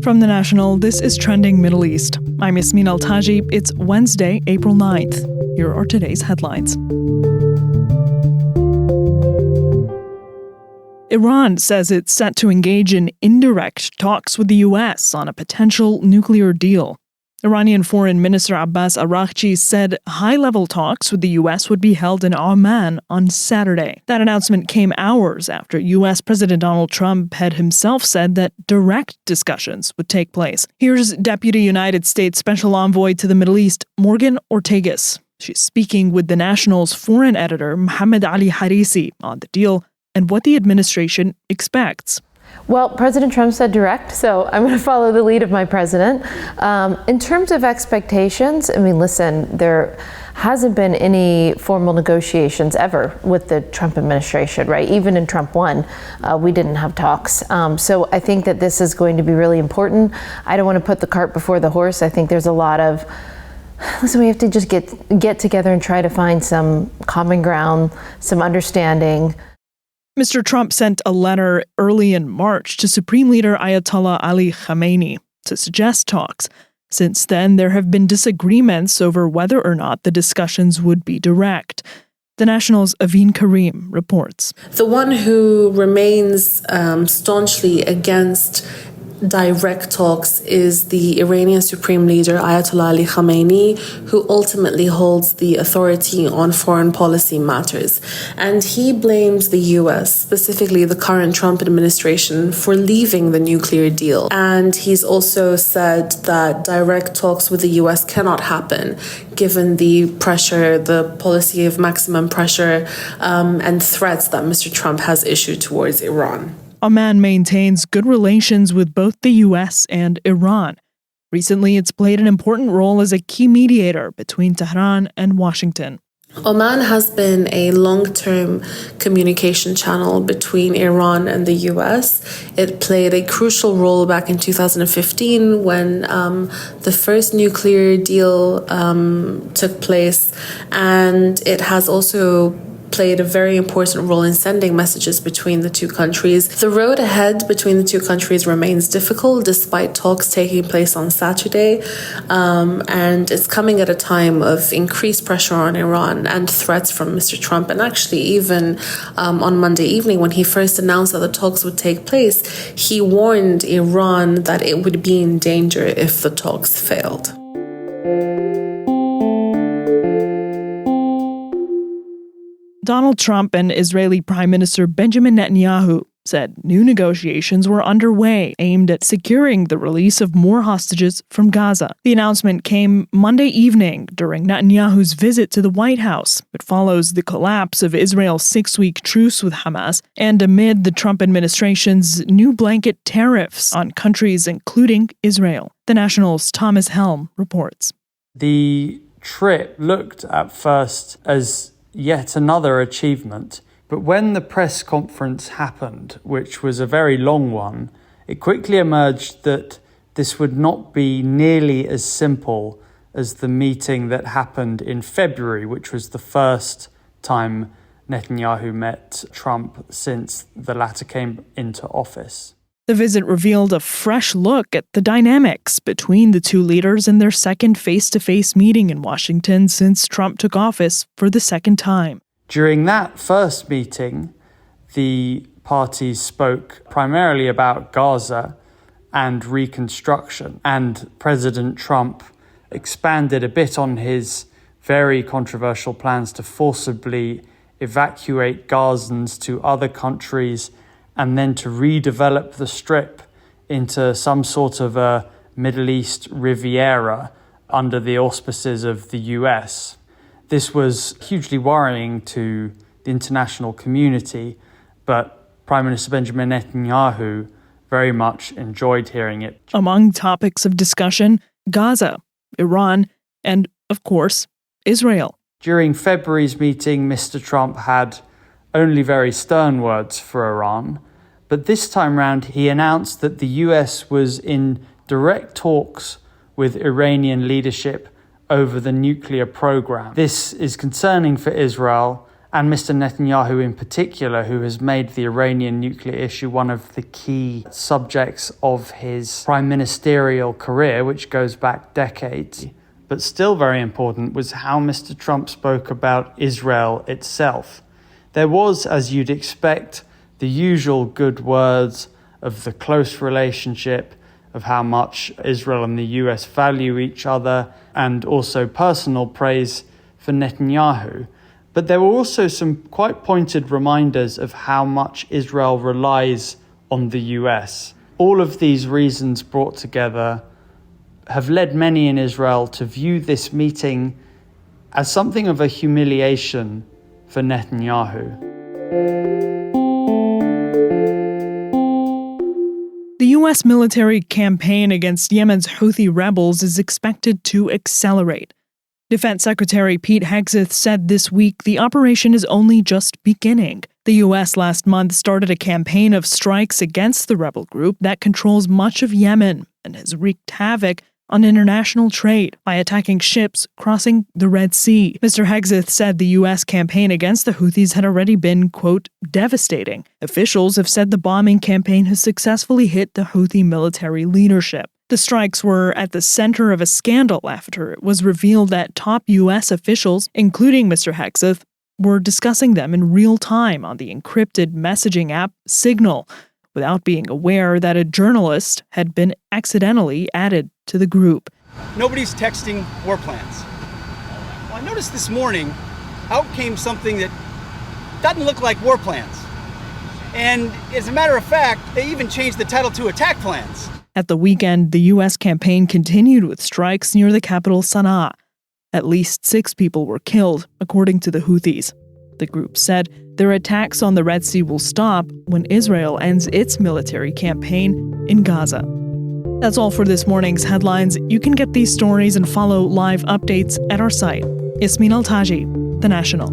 From The National, this is Trending Middle East. I'm Yasmin Al-Taji. It's Wednesday, April 9th. Here are today's headlines. Iran says it's set to engage in indirect talks with the U.S. on a potential nuclear deal. Iranian Foreign Minister Abbas Araghchi said high-level talks with the U.S. would be held in Oman on Saturday. That announcement came hours after U.S. President Donald Trump had himself said that direct discussions would take place. Here's Deputy United States Special Envoy to the Middle East, Morgan Ortagus. She's speaking with The National's foreign editor, Mohamad Ali Harisi, on the deal and what the administration expects. Well, President Trump said direct, so I'm going to follow the lead of my president. In terms of expectations, listen, there hasn't been any formal negotiations ever with the Trump administration, right? Even in Trump 1, we didn't have talks. So I think that this is going to be really important. I don't want to put the cart before the horse. I think there's a lot of we have to just get together and try to find some common ground, some understanding. Mr. Trump sent a letter early in March to Supreme Leader Ayatollah Ali Khamenei to suggest talks. Since then, there have been disagreements over whether or not the discussions would be direct. The National's Aveen Karim reports. The one who remains staunchly against direct talks is the Iranian Supreme Leader Ayatollah Ali Khamenei, who ultimately holds the authority on foreign policy matters. And he blames the US, specifically the current Trump administration, for leaving the nuclear deal. And he's also said that direct talks with the US cannot happen, given the pressure, the policy of maximum pressure, and threats that Mr. Trump has issued towards Iran. Oman maintains good relations with both the U.S. and Iran. Recently, it's played an important role as a key mediator between Tehran and Washington. Oman has been a long-term communication channel between Iran and the U.S. It played a crucial role back in 2015 when the first nuclear deal took place, and it has also played a very important role in sending messages between the two countries. The road ahead between the two countries remains difficult despite talks taking place on Saturday, and it's coming at a time of increased pressure on Iran and threats from Mr. Trump. And actually, even on Monday evening, when he first announced that the talks would take place, he warned Iran that it would be in danger if the talks failed. Donald Trump and Israeli Prime Minister Benjamin Netanyahu said new negotiations were underway aimed at securing the release of more hostages from Gaza. The announcement came Monday evening during Netanyahu's visit to the White House. It follows the collapse of Israel's 6-week truce with Hamas and amid the Trump administration's new blanket tariffs on countries including Israel. The National's Thomas Helm reports. The trip looked at first as yet another achievement. But when the press conference happened, which was a very long one, it quickly emerged that this would not be nearly as simple as the meeting that happened in February, which was the first time Netanyahu met Trump since the latter came into office. The visit revealed a fresh look at the dynamics between the two leaders in their second face-to-face meeting in Washington since Trump took office for the second time. During that first meeting, the parties spoke primarily about Gaza and reconstruction, and President Trump expanded a bit on his very controversial plans to forcibly evacuate Gazans to other countries and then to redevelop the Strip into some sort of a Middle East Riviera under the auspices of the US. This was hugely worrying to the international community, but Prime Minister Benjamin Netanyahu very much enjoyed hearing it. Among topics of discussion, Gaza, Iran, and, of course, Israel. During February's meeting, Mr. Trump had only very stern words for Iran, but this time round he announced that the US was in direct talks with Iranian leadership over the nuclear program. This is concerning for Israel and Mr. Netanyahu in particular, who has made the Iranian nuclear issue one of the key subjects of his prime ministerial career, which goes back decades. But still very important was how Mr. Trump spoke about Israel itself. There was, as you'd expect, the usual good words of the close relationship, of how much Israel and the US value each other, and also personal praise for Netanyahu. But there were also some quite pointed reminders of how much Israel relies on the US. All of these reasons brought together have led many in Israel to view this meeting as something of a humiliation for Netanyahu. The U.S. military campaign against Yemen's Houthi rebels is expected to accelerate. Defense Secretary Pete Hegseth said this week the operation is only just beginning. The U.S. last month started a campaign of strikes against the rebel group that controls much of Yemen and has wreaked havoc on international trade by attacking ships crossing the Red Sea. Mr. Hegseth said the U.S. campaign against the Houthis had already been, quote, devastating. Officials have said the bombing campaign has successfully hit the Houthi military leadership. The strikes were at the center of a scandal after it was revealed that top U.S. officials, including Mr. Hegseth, were discussing them in real time on the encrypted messaging app Signal, without being aware that a journalist had been accidentally added to the group. Nobody's texting war plans. Well, I noticed this morning, out came something that doesn't look like war plans. And as a matter of fact, they even changed the title to attack plans. At the weekend, the U.S. campaign continued with strikes near the capital Sana'a. At least 6 people were killed, according to the Houthis. The group said their attacks on the Red Sea will stop when Israel ends its military campaign in Gaza. That's all for this morning's headlines. You can get these stories and follow live updates at our site. Yasmin Al-Taji, The National.